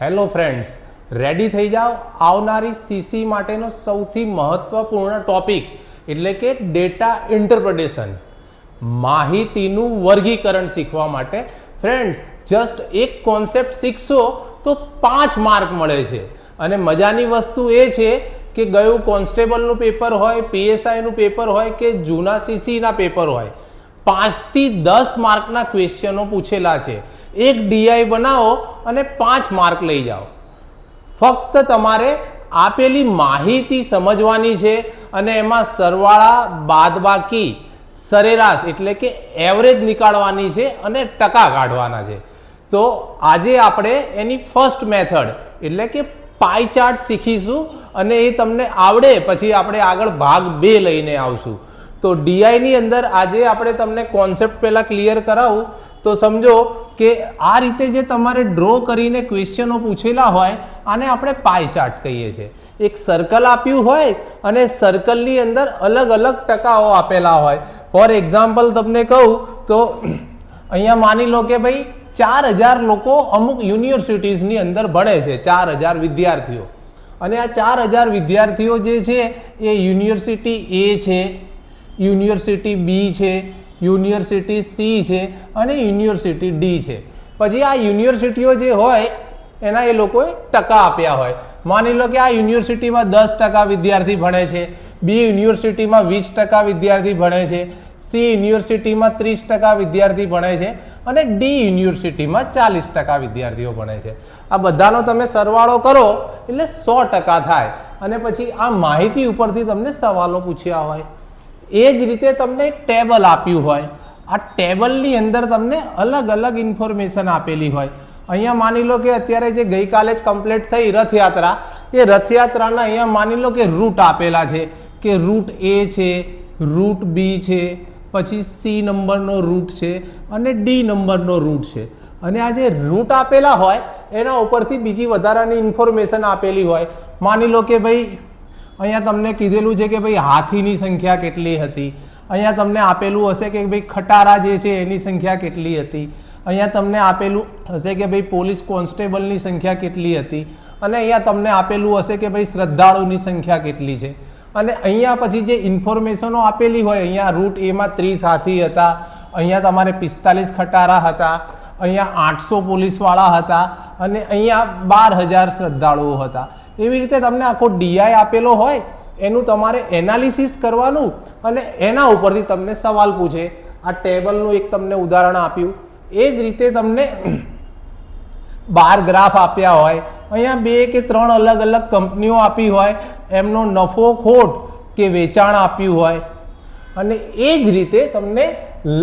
Hello friends, ready થઈ જાઓ આવનારી સીસી માટેનો સૌથી મહત્વપૂર્ણ ટોપિક એટલે કે ડેટા ઇન્ટરપ્રિટેશન, માહિતીનું વર્ગીકરણ શીખવા માટે. ફ્રેન્ડ્સ, જસ્ટ એક કોન્સેપ્ટ શીખશો તો 5 માર્ક મળે છે. અને મજાની વસ્તુ એ છે કે ગયું કોન્સ્ટેબલનું પેપર હોય, પીએસઆઈનું પેપર હોય કે જૂના સીસીના પેપર હોય, 5 થી 10 માર્કના ક્વેશ્ચનો પૂછેલા છે. એક ડીઆઈ બનાવો અને 5 માર્ક લઈ જાઓ. ફક્ત તમારે આપેલી માહિતી સમજવાની છે અને એમાં સરવાળા, બાદબાકી, સરેરાશ એટલે કે એવરેજ નીકાળવાની છે અને ટકા કાઢવાના છે. તો આજે આપણે એની ફર્સ્ટ મેથડ એટલે કે પાઈ ચાર્ટ શીખીશું અને એ તમને આવડે પછી આપણે આગળ ભાગ 2 લઈને આવશું. તો ડીઆઈ ની અંદર આજે આપણે તમને કોન્સેપ્ટ પહેલા ક્લિયર કરાવું તો સમજો કે આ રીતે જે તમારે ડ્રો કરીને ક્વેશ્ચનો પૂછેલા હોય આને આપણે પાઈ ચાર્ટ કહીએ છીએ. એક સર્કલ આપ્યું હોય અને સર્કલની અંદર અલગ અલગ ટકાઓ આપેલા હોય. ફોર એક્ઝામ્પલ તમને કહું તો અહીંયા માની લો કે ભાઈ 4000 લોકો અમુક યુનિવર્સિટીઝની અંદર ભણે છે, 4000 વિદ્યાર્થીઓ. અને આ 4000 વિદ્યાર્થીઓ જે છે એ યુનિવર્સિટી એ છે, યુનિવર્સિટી બી છે, યુનિવર્સિટી સી છે અને યુનિવર્સિટી ડી છે. પછી આ યુનિવર્સિટીઓ જે હોય એના એ લોકોએ ટકા આપ્યા હોય. માની લો કે આ યુનિવર્સિટીમાં 10% વિદ્યાર્થી ભણે છે, બી યુનિવર્સિટીમાં 20% વિદ્યાર્થી ભણે છે, સી યુનિવર્સિટીમાં 30% વિદ્યાર્થી ભણે છે અને ડી યુનિવર્સિટીમાં 40% વિદ્યાર્થીઓ ભણે છે. આ બધાનો તમે સરવાળો કરો એટલે 100% થાય. અને પછી આ માહિતી ઉપરથી તમને સવાલો પૂછ્યા હોય. એ જ રીતે તમને એક ટેબલ આપ્યું હોય. આ ટેબલની અંદર તમને અલગ અલગ ઇન્ફોર્મેશન આપેલી હોય. અહીંયા માની લો કે અત્યારે જે ગઈકાલે જ કમ્પ્લીટ થઈ રથયાત્રા, એ રથયાત્રાના અહીંયા માની લો કે રૂટ આપેલા છે કે રૂટ એ છે, રૂટ બી છે, પછી સી નંબરનો રૂટ છે અને ડી નંબરનો રૂટ છે. અને આ જે રૂટ આપેલા હોય એના ઉપરથી બીજી વધારાની ઇન્ફોર્મેશન આપેલી હોય. માની લો કે ભાઈ અહીંયા તમને કીધેલું છે કે ભાઈ હાથીની સંખ્યા કેટલી હતી. અહીંયા તમને આપેલું હશે કે ભાઈ ખટારા જે છે એની સંખ્યા કેટલી હતી. અહીંયા તમને આપેલું હશે કે ભાઈ પોલીસ કોન્સ્ટેબલની સંખ્યા કેટલી હતી. અને અહીંયા તમને આપેલું હશે કે ભાઈ શ્રદ્ધાળુની સંખ્યા કેટલી છે. અને અહીંયા પછી જે ઇન્ફોર્મેશનો આપેલી હોય, અહીંયા રૂટ એમાં 30 હાથી હતા, અહીંયા તમારે 45 ખટારા હતા, અહીંયા 800 પોલીસવાળા હતા અને અહીંયા 12000 શ્રદ્ધાળુઓ હતા. એવી રીતે તમને આખો ડીઆઈ આપેલો હોય, એનું તમારે એનાલિસિસ કરવાનું અને એના ઉપરથી તમને સવાલ પૂછે. આ ટેબલનું એક તમને ઉદાહરણ આપ્યું. એ જ રીતે તમને 12 ગ્રાફ આપ્યા હોય, અહીંયા 2 કે 3 અલગ અલગ કંપનીઓ આપી હોય, એમનો નફો ખોટ કે વેચાણ આપ્યું હોય અને એ જ રીતે તમને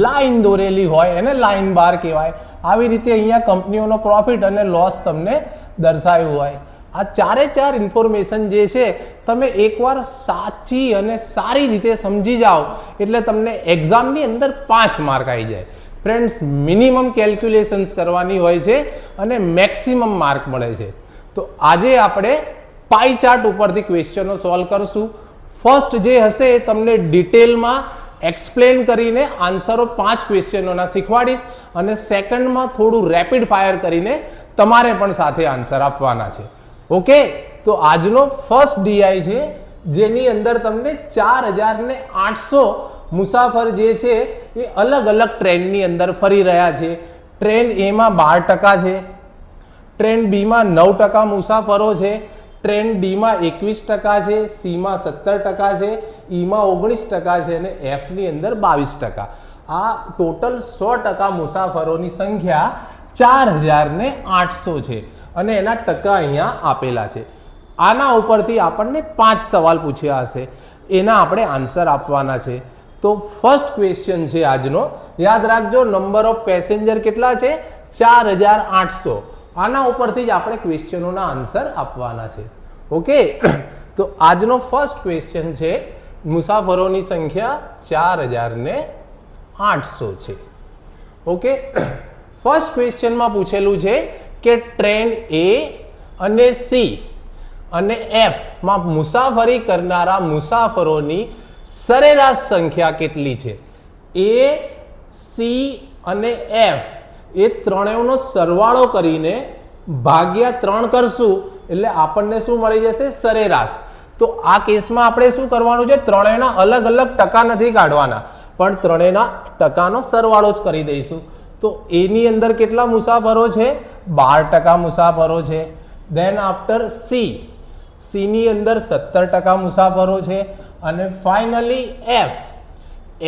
લાઈન દોરેલી હોય, એને લાઈન બાર કહેવાય. આવી રીતે અહીંયા કંપનીઓનો પ્રોફિટ અને લોસ તમને દર્શાવ્યું હોય. આ 4 ઇન્ફોર્મેશન જે છે તમે એકવાર સાચી અને સારી રીતે સમજી જાઓ એટલે તમને એક્ઝામની અંદર 5 માર્ક આવી જાય. ફ્રેન્ડ્સ, મિનિમમ કેલ્ક્યુલેશન્સ કરવાની હોય છે અને મેક્સિમમ માર્ક મળે છે. તો આજે આપણે પાઈ ચાર્ટ ઉપરથી ક્વેશ્ચનો સોલ્વ કરશું. ફર્સ્ટ જે હશે એ તમને ડિટેલમાં એક્સપ્લેન કરીને આન્સરો 5 ક્વેશ્ચનોના શીખવાડીશ અને સેકન્ડમાં થોડું રેપિડ ફાયર કરીને તમારે પણ સાથે આન્સર આપવાના છે. ઓકે, તો આજનો ફર્સ્ટ ડીઆઈ છે જેની અંદર તમને 4800 મુસાફર જે છે એ અલગ અલગ ટ્રેનની અંદર ફરી રહ્યા છે. ટ્રેન એમાં 12% છે, ટ્રેન બીમાં 9% મુસાફરો છે, ટ્રેન ડીમાં 21% છે, સીમાં 17% છે, ઈમાં 19% છે અને એફની અંદર 22%. આ ટોટલ 100% મુસાફરોની સંખ્યા 4800 છે અને એના ટકા અહીંયા આપેલા છે. આના ઉપરથી આપણને 5 સવાલ પૂછ્યા હશે, એના આપણે આન્સર આપવાના છે. તો ફર્સ્ટ ક્વેશ્ચન છે આજનો, યાદ રાખજો, નંબર ઓફ પેસેન્જર કેટલા છે? 4800. આના ઉપરથી જ આપણે ક્વેશ્ચનોના આન્સર આપવાના છે. ઓકે, તો આજનો ફર્સ્ટ ક્વેશ્ચન છે, મુસાફરોની સંખ્યા 4800 છે. ઓકે, ફર્સ્ટ ક્વેશ્ચનમાં પૂછેલું છે કે ટ્રેન એ અને સી અને એફ માં મુસાફરી કરનારા મુસાફરોની સરેરાશ સંખ્યા કેટલી છે? એ, સી અને એફ એ ત્રણેયનો સરવાળો કરીને ભાગ્યા 3 કરશું એટલે આપણને શું મળી જશે? સરેરાશ. તો આ કેસમાં આપણે શું કરવાનું છે? ત્રણેયના અલગ અલગ ટકા નથી કાઢવાના, પણ ત્રણેયના ટકાનો સરવાળો જ કરી દઈશું. તો એની અંદર કેટલા મુસાફરો છે? 12% મુસાફરો છે. દેન આફ્ટર સી ની અંદર 17% મુસાફરો છે. અને ફાઇનલી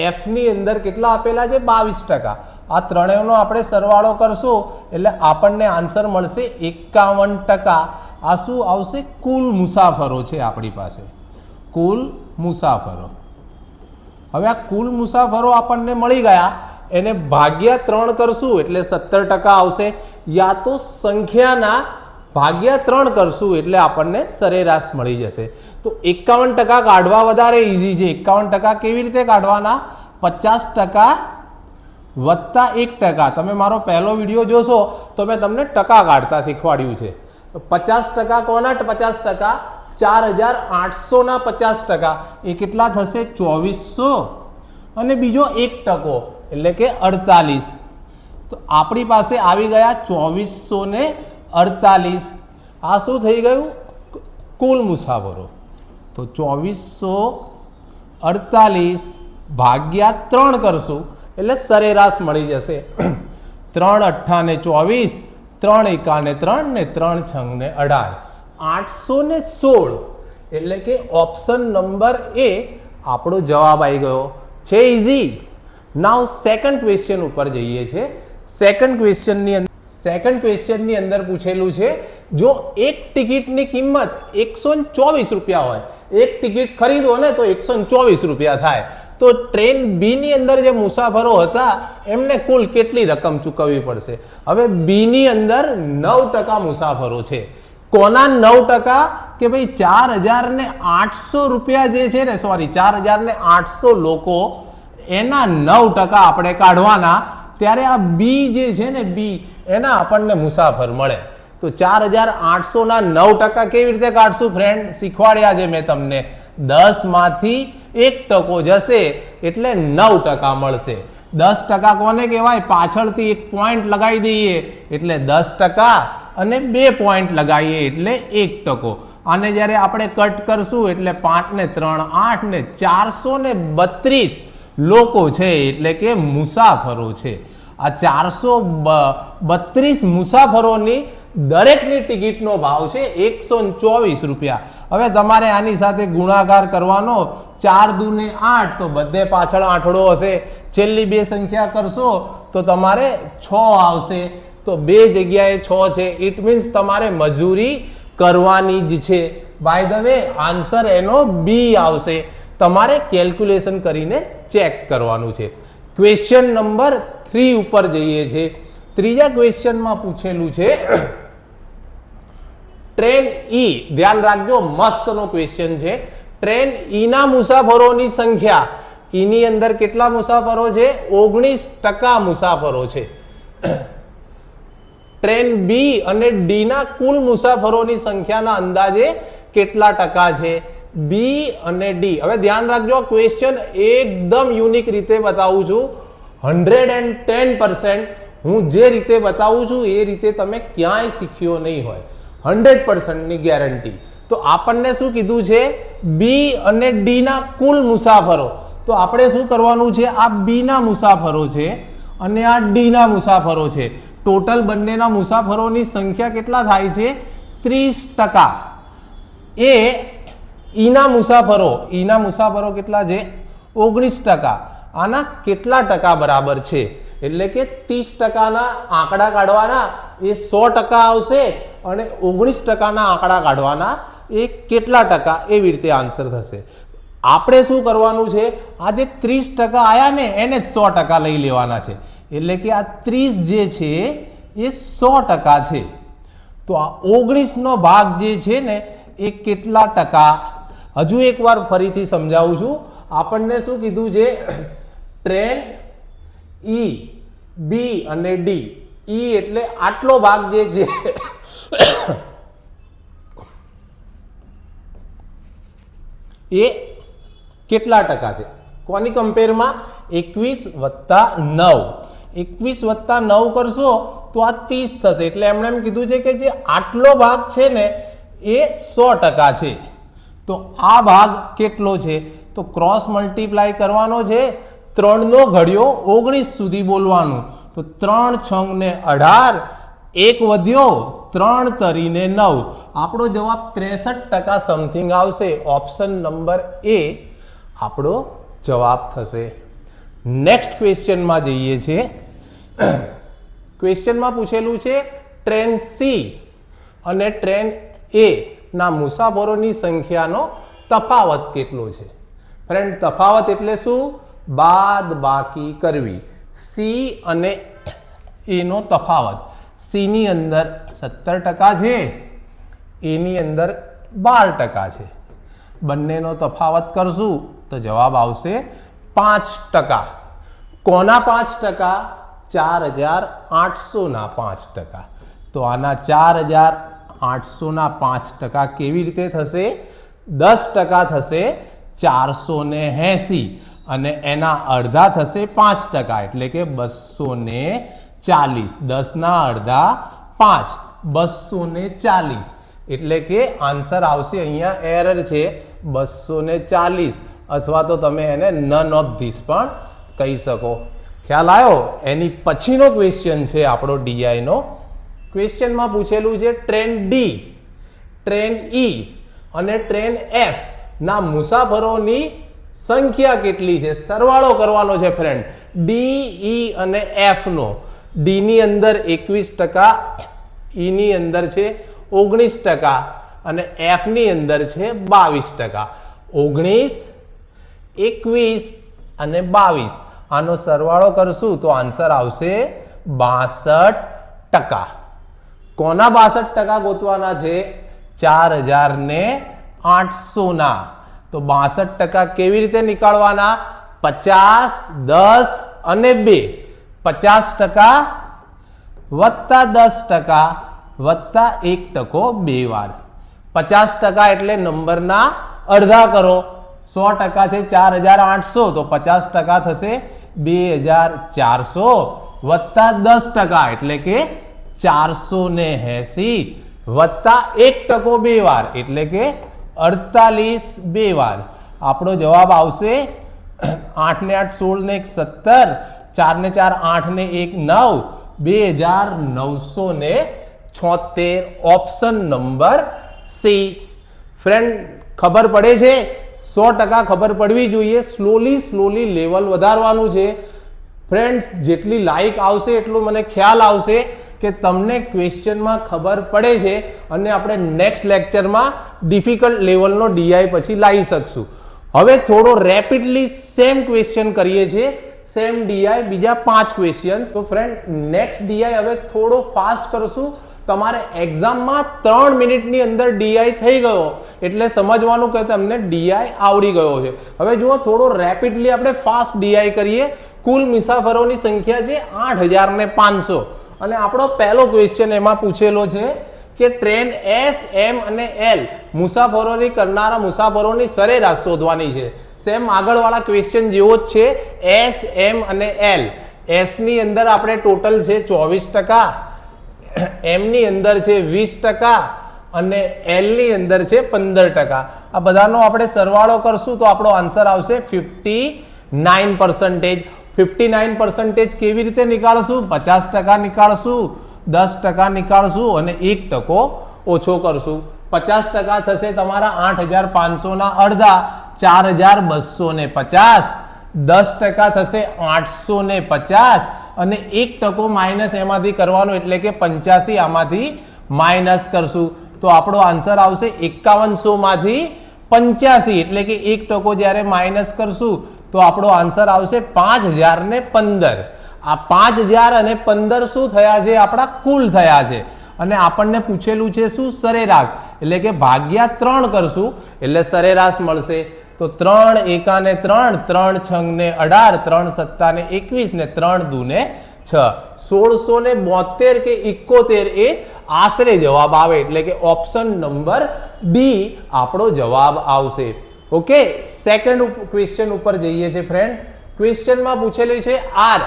એફ ની અંદર કેટલા આપેલા છે? 22%. આ ત્રણેયનો આપણે સરવાળો કરશું એટલે આપણને આન્સર મળશે 51%. આ શું આવશે? કુલ મુસાફરો છે આપણી પાસે, કુલ મુસાફરો. હવે આ કુલ મુસાફરો આપણને મળી ગયા, એને ભાગ્યા 3 કરશું એટલે 17% આવશે, યા તો સંખ્યાના ભાગ્યા 3 કરશું એટલે આપણને સરેરાશ મળી જશે. તો 51% કાઢવા વધારે ઈઝી છે. 51% કેવી રીતે કાઢવાના? 50% વત્તા 1%. તમે મારો પહેલો વિડીયો જોશો તો મેં તમને ટકા કાઢતા શીખવાડ્યું છે. 50% કોના 50%? 4800 ના 50%. એ કેટલા થશે? 2400. અને બીજો 1% એટલે કે 48. તો આપણી પાસે આવી ગયા 2448. આ શું થઈ ગયું? કુલ મુસાફરો. તો 2448 ભાગ્યા 3 કરશું એટલે સરેરાશ મળી જશે. 3 8 ને 24, 3 1 ને 3 ને 3 6 ને 18, 816. એટલે કે ઓપ્શન નંબર એ આપણો જવાબ આવી ગયો છે. ઇઝી. નાઉ સેકન્ડ ક્વેશ્ચન ઉપર જઈએ છે. સેકન્ડ ક્વેશ્ચનની અંદર પૂછેલું છે, જો એક ટિકિટની કિંમત 124 રૂપિયા હોય, એક ટિકિટ ખરીદો ને તો 124 રૂપિયા થાય, તો ટ્રેન બી ની અંદર જે મુસાફરો હતા એમને કુલ કેટલી રકમ ચૂકવવી પડશે? હવે બી ની અંદર 9% મુસાફરો છે. કોના 9%? કે ભાઈ 4800 રૂપિયા જે છે ને, સોરી 4800 લોકો, એના 9% આપણે કાઢવાના. ત્યારે આ બી જે છે ને, બી એના આપણને મુસાફર મળે. તો 4800 ના 9% કેવી રીતે કાઢશું ફ્રેન્ડ? શીખવાડ્યા છે મેં તમને. 10 માંથી 1% જશે એટલે 9% મળશે. 10% કોને કહેવાય? પાછળથી એક પોઈન્ટ લગાવી દઈએ એટલે 10%, અને 2 પોઈન્ટ લગાવીએ એટલે 1%. આને જ્યારે આપણે કટ કરશું એટલે 5 ને 3 8 ને 432 લોકો છે, એટલે કે મુસાફરો છે. આ 432 મુસાફરોની દરેકની ટિકિટનો ભાવ છે 124 રૂપિયા. હવે તમારે આની સાથે ગુણાકાર કરવાનો. 4 દુ ને 8, તો બધે પાછળ આંઠડો હશે. છેલ્લી બે સંખ્યા કરશો તો તમારે 6 આવશે. તો 2 જગ્યાએ 6 છે. ઇટ મીન્સ તમારે મજૂરી કરવાની જ છે. બાય ધ વે આન્સર એનો બી આવશે. તમારે કેલ્ક્યુલેશન કરીને ચેક કરવાનું છે. ક્વેશ્ચન નંબર 3 ઉપર જઈએ છે. ત્રીજા ક્વેશ્ચનમાં પૂછેલું છે ટ્રેન ઈ. ધ્યાન રાખજો, મસ્તનો ક્વેશ્ચન છે. ટ્રેન ઈ ના મુસાફરોની સંખ્યા. ઈની અંદર કેટલા મુસાફરો છે? 19% મુસાફરો છે. ટ્રેન બી અને ડી ના કુલ મુસાફરોની સંખ્યાના અંદાજે કેટલા ટકા છે? બી અને ડી. હવે ધ્યાન રાખજો, ક્વેશ્ચન એકદમ યુનિક રીતે બતાવું છું. 110% હું જે રીતે બતાવું છું એ રીતે તમે ક્યાંય શીખ્યો નહીં હોય. 100% ની ગેરંટી. તો આપણને શું કીધું છે? બી અને ડી ના કુલ મુસાફરો. તો આપણે શું કરવાનું છે? આ બી ના મુસાફરો છે અને આ ડી ના મુસાફરો છે. ટોટલ બંનેના મુસાફરોની સંખ્યા કેટલા થાય છે? 30%. એ ઈના મુસાફરો કેટલા છે? 19%. આના કેટલા ટકા બરાબર છે? એટલે કે 30%ના આંકડા કાઢવાના, એ 100% આવશે, અને 19%ના આંકડા કાઢવાના, એ કેટલા ટકા? એવી રીતે આન્સર થશે. આપણે શું કરવાનું છે? આ જે 30% આયા ને એને જ 100% લઈ લેવાના છે. એટલે કે આ 30 જે છે એ 100% છે. તો આ 19 નો ભાગ જે છે ને એ કેટલા ટકા? હજુ એકવાર ફરીથી સમજાવું છું. આપણને શું કીધું છે? ટ્રેન ઈ, બી અને ડી. ઈ એટલે આટલો ભાગ જે છે એ કેટલા ટકા છે? કોની કમ્પેરમાં? 21 + 9. 21 + 9 કરશો તો આ 30 થશે. એટલે એમણે એમ કીધું છે કે જે આટલો ભાગ છે ને એ 100% છે. તો આ ભાગ કેટલો છે? તો ક્રોસ મલ્ટીપ્લાય કરવાનો છે. 3 નો ઘડિયો 19 સુધી બોલવાનું. તો 3 છંગ ને 18, 1 વધ્યો, 3 તરીને 9. આપણો જવાબ 63% સમથિંગ આવશે. ઓપ્શન નંબર એ આપણો જવાબ થશે. નેક્સ્ટ ક્વેશ્ચનમાં જઈએ છીએ. ક્વેશ્ચનમાં પૂછેલું છે ટ્રેન સી અને ટ્રેન એ ના મુસાફરોની સંખ્યાનો તફાવત કેટલો છે? ફ્રેન્ડ, તફાવત એટલે શું? બાદ બાકી કરવી. સી અને એનો તફાવત. સી ની અંદર 17% છે, એની અંદર 12% છે. બંનેનો તફાવત કરશું તો જવાબ આવશે 5%. કોના 5%? 4800 ના 5%. તો આના 4800 ના 5% કેવી રીતે થશે? 10% થશે 480 અને એના અડધા થશે 5%, એટલે કે 240. 10 ના અડધા 5, 240. એટલે કે આન્સર આવશે, અહીંયા એરર છે, 240, અથવા તો તમે એને નન ઓફ ધીસ પણ કહી શકો. ખ્યાલ આવ્યો? એની પછીનો ક્વેશ્ચન છે આપણો ડીઆઈ નો. ક્વેશ્ચનમાં પૂછેલું છે ટ્રેન ડી, ટ્રેન ઈ અને ટ્રેન એફ ના મુસાફરોની સંખ્યા કેટલી છે? સરવાળો કરવાનો છે ફ્રેન્ડ, ડી, ઈ અને એફ નો. ડી ની અંદર 21%, ઈ ની અંદર છે 19% અને એફ ની અંદર છે 22%. 19, 21 અને 22. આનો સરવાળો કરશું તો આન્સર આવશે 62%. કોના 62% ગોતવાના છે? 4800 ના. તો 62% કેવી રીતે નીકાળવાના? 50, 10 અને 2. 50% વત્તા 10% વત્તા 1% 2 વાર. 50% એટલે નંબરના અડધા કરો. 100% છે 4800, તો 50% થશે 2400 વત્તા 10% એટલે કે 480 વત્તા 1% 2 વાર એટલે કે 48 2 વાર. આપણો જવાબ આવશે 8 ને 8 16 ને 1 17, 4 ને 4 8 ને 1 9, 2976. Option number C. ફ્રેન્ડ, ખબર પડે છે? 100% ખબર પડવી જોઈએ. સ્લોલી લેવલ વધારવાનું છે. ફ્રેન્ડ્સ, જેટલી લાઈક આવશે એટલું મને ખ્યાલ આવશે કે તમને ક્વેશ્ચનમાં ખબર પડે છે અને આપણે નેક્સ્ટ લેક્ચરમાં ડિફિકલ્ટ લેવલનો ડીઆઈ પછી લાવી શકશું. હવે થોડો રેપિડલી સેમ ક્વેશ્ચન કરીએ છીએ, સેમ ડીઆઈ, બીજા 5 ક્વેશ્ચન. તો ફ્રેન્ડ, નેક્સ્ટ ડીઆઈ હવે થોડો ફાસ્ટ કરશું. તમારે એક્ઝામમાં 3 મિનિટની અંદર ડીઆઈ થઈ ગયો એટલે સમજવાનું કે તમને ડીઆઈ આવડી ગયો છે. હવે જુઓ, થોડો રેપિડલી આપણે ફાસ્ટ ડીઆઈ કરીએ. કુલ મુસાફરોની સંખ્યા છે 8500 અને આપણો પહેલો ક્વેશ્ચન એમાં પૂછેલો છે કે ટ્રેન એસ, એમ અને એલ મુસાફરોની કરનારા મુસાફરોની સરેરાશ શોધવાની છે. સેમ આગળવાળા ક્વેશ્ચન જેવો જ છે. એસ, એમ અને એલ. એસ ની અંદર આપણે ટોટલ છે 24%, એમ ની અંદર છે 20% અને એલ ની અંદર છે 15%. આ બધાનો આપણે સરવાળો કરશું તો આપણો આન્સર આવશે 59%. 59% કેવી રીતે નીકાળશું? 50% નીકાળશું, 10% નીકાળશું અને 1% ઓછો કરશું. 50% થશે તમારા 8500 ના અડધા 4250. 10% થશે 850 અને 1% માઇનસ એમાંથી કરવાનો એટલે કે 85 આમાંથી માઇનસ કરશું તો આપણો આન્સર આવશે 5100 માંથી 85 એટલે કે 1% જ્યારે માઇનસ કરશું તો આપણો આન્સર આવશે 5015. આ 5000 અને 15 શું થયા છે? આપણા કુલ થયા છે અને આપણને પૂછેલું છે શું? સરેરાશ. એટલે કે ભાગ્યા 3 કરશું એટલે સરેરાશ મળશે. તો 3 એકા ને 3, 3 છંગ ને 18, 3 સત્તા ને 21 ને 3 દુ ને 6. 1672 કે 71 એ આશરે જવાબ આવે એટલે કે ઓપ્શન નંબર ડી આપણો જવાબ આવશે. ઓકે, સેકન્ડ ક્વેશ્ચન ઉપર જઈએ છીએ ફ્રેન્ડ. ક્વેશ્ચનમાં પૂછેલી છે આર.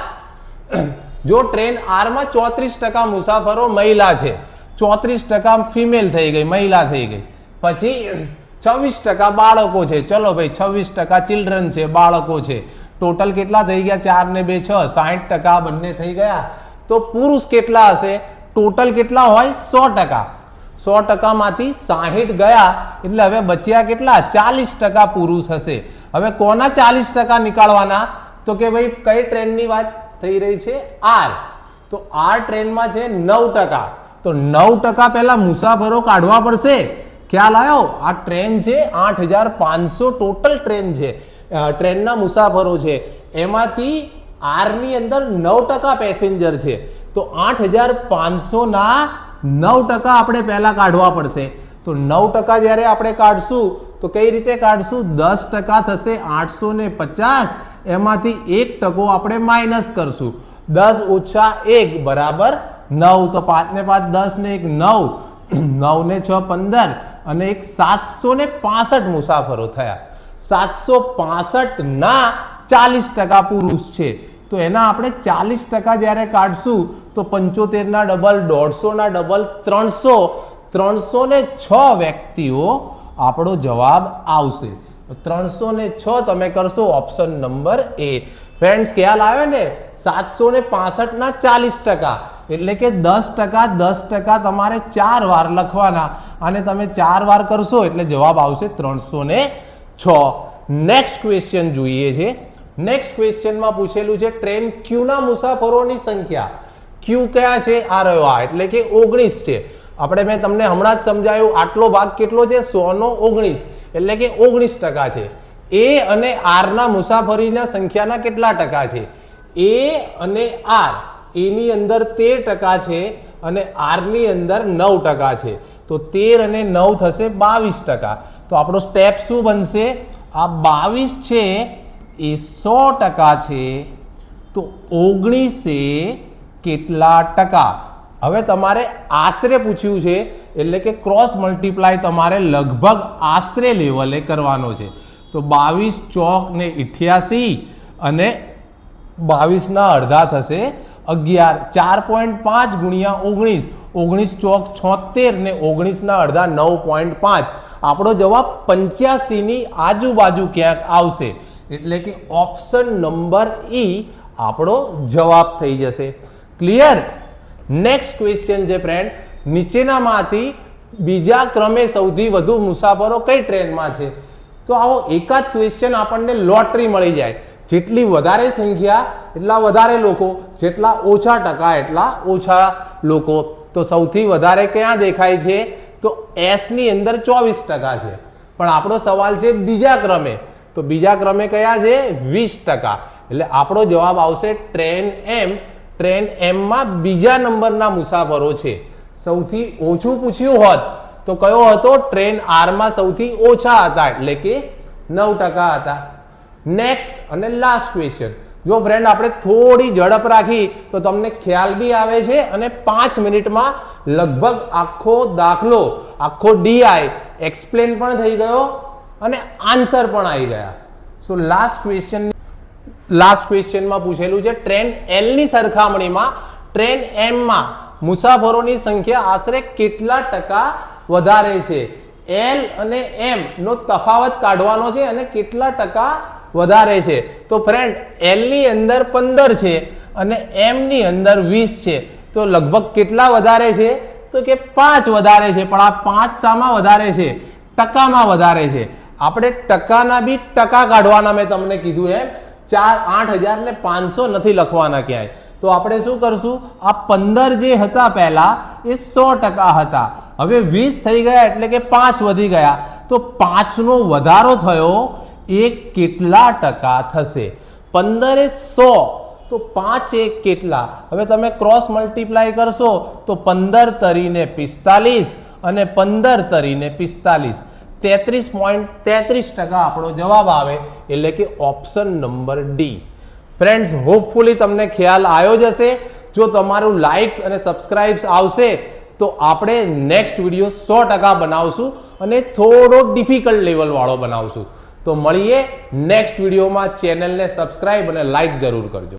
જો ટ્રેન આર માં 34% મુસાફરો મહિલા છે, 34% ફિમેલ થઈ ગઈ, મહિલા થઈ ગઈ, પછી 26% બાળકો છે, ચલો ભાઈ 26% ચિલ્ડ્રન છે, બાળકો છે, ટોટલ કેટલા થઈ ગયા? 4 ને 2 6, 60% બંને થઈ ગયા. તો પુરુષ કેટલા હશે? ટોટલ કેટલા હોય? 100%. 100% માંથી 60 ગયા એટલે હવે બચ્યા કેટલા? 40% પુરુષ હશે. હવે કોના 40% નીકાળવાના? તો કે ભાઈ કઈ ટ્રેનની વાત થઈ રહી છે? આર. તો આર ટ્રેનમાં છે 9%. તો 9% પહેલા મુસાફરો કાઢવા પડશે. ખ્યાલ આવ્યો? આ ટ્રેન છે 8500 ટોટલ ટ્રેન છે, ટ્રેનના મુસાફરો છે, એમાંથી આર ની અંદર 9% પેસેન્જર છે. તો 8500 ના 9% આપણે પહેલા કાઢવા પડશે. તો 9% જ્યારે આપણે કાઢશું તો કઈ રીતે કાઢશું? 10% થશે 850, એમાંથી 1% આપણે માઇનસ કરશું. 10 ઓછા 1 બરાબર 9. તો 5 ને 5 10 ને 1 9, 9 ને 6 15 અને 1 765 મુસાફરો થયા. 765 ના 40% પુરુષ છે. તો એના આપણે 40% જ્યારે કાઢશું તો 75 ના ડબલ, 150 ના ડબલ, 300, 306 વ્યક્તિઓ આપણો જવાબ આવશે. 306 તમે કરશો ઓપ્શન નંબર એ. ફ્રેન્ડ્સ ખ્યાલ આવે ને? 765 ના 40%, એટલે કે 10%, 10% તમારે 4 વાર લખવાના અને તમે 4 વાર કરશો એટલે જવાબ આવશે 306. નેક્સ્ટ ક્વેશ્ચન જોઈએ છે. નેક્સ્ટ ક્વેશ્ચનમાં પૂછેલું છે ટ્રેન ક્યુ ના મુસાફરોની સંખ્યા. ક્યુ કયા છે? આ રહ્યો આ, એટલે કે 19 છે. આપણે મેં તમને હમણાં જ સમજાયું આટલો ભાગ કેટલો છે? 100 નો 19, એટલે કે 19% છે. એ અને આર ના મુસાફરીના સંખ્યાના કેટલા ટકા છે? એ અને આર, એની અંદર 13% છે અને આર ની અંદર 9% છે. તો 13 અને 9 થશે 22%. તો આપણો સ્ટેપ શું બનશે? આ 22 છે એ 100% છે, તો 19 એ કેટલા ટકા? હવે તમારે આશરે પૂછ્યું છે એટલે કે ક્રોસ મલ્ટીપ્લાય તમારે લગભગ આશરે લેવલે કરવાનો છે. તો 22 ચોક ને 88 અને 22 ના અડધા થશે 11. 4.5 ગુણ્યા 19, 19 ચોક 76 ને 19 ના અડધા 9.5. આપણો જવાબ 85 ની આજુબાજુ ક્યાંક આવશે, એટલે કે ઓપ્શન નંબર ઈ આપણો જવાબ થઈ જશે. ક્લિયર? નેક્સ્ટ ક્વેશ્ચન છે ફ્રેન્ડ, નીચેનામાંથી બીજા ક્રમે સૌથી વધુ મુસાફરો કઈ ટ્રેનમાં છે? તો આવો એકાદ ક્વેશ્ચન આપણને લોટરી મળી જાય. જેટલી વધારે સંખ્યા એટલા વધારે લોકો, જેટલા ઓછા ટકા એટલા ઓછા લોકો. તો સૌથી વધારે ક્યાં દેખાય છે? તો એસ ની અંદર 24% છે. પણ આપણો સવાલ છે બીજા ક્રમે. તો બીજા ક્રમે કયા છે? 20%. એટલે આપણો જવાબ આવશે ટ્રેન એમ. ટ્રેન એમ માં બીજા નંબરના મુસાફરો છે. સૌથી ઓછું પૂછ્યું હોત તો કયો હતો? ટ્રેન આર માં સૌથી ઓછા હતા, એટલે કે 9% હતા. નેક્સ્ટ અને લાસ્ટ ક્વેશ્ચન. જો ફ્રેન્ડ આપણે થોડી ઝડપ રાખી તો તમને ખ્યાલ બી આવે છે અને 5 મિનિટમાં લગભગ આખો દાખલો, આખો ડીઆઈ એક્સપ્લેન પણ થઈ ગયો અને આન્સર પણ આવી ગયા. સો લાસ્ટ ક્વેશ્ચનમાં પૂછેલું છે ટ્રેન એલ ની સરખામણીમાં ટ્રેન એમ માં મુસાફરોની સંખ્યા આશરે કેટલા ટકા વધારે છે? એલ અને એમ નો તફાવત કાઢવાનો છે અને કેટલા ટકા વધારે છે. તો ફ્રેન્ડ એલ ની અંદર 15 છે અને એમ ની અંદર 20 છે. તો લગભગ કેટલા વધારે છે? તો કે 5 વધારે છે. પણ આ 5 શામાં વધારે છે? ટકામાં વધારે છે. આપણે ટકાના બી ટકા કાઢવાના, મેં તમને કીધું એમ 8500 નથી લખવાના ક્યાંય. તો આપણે શું કરશું? આ 15 જે હતા પહેલા એ 100% હતા, હવે 20 થઈ ગયા એટલે કે 5 વધી ગયા. તો 5 નો વધારો થયો એ કેટલા ટકા થશે? 15 એ 100, તો 5 એ કેટલા? હવે તમે ક્રોસ મલ્ટીપ્લાય કરશો તો 15 તરીને 45 અને 15 તરીને 45, 33.33% આપણો જવાબ આવે, એટલે કે option number D. Friends hopefully તમને ખ્યાલ આવ્યો જ હશે. જો તમારું લાઇક્સ અને સબસ્ક્રાઇબ્સ આવશે તો આપણે નેક્સ્ટ વિડીયો 100% બનાવશું અને થોડો ડિફિકલ્ટ લેવલ વાળો બનાવશું. તો મળીએ નેક્સ્ટ વિડીયોમાં. ચેનલને સબસ્ક્રાઇબ અને લાઇક જરૂર કરજો.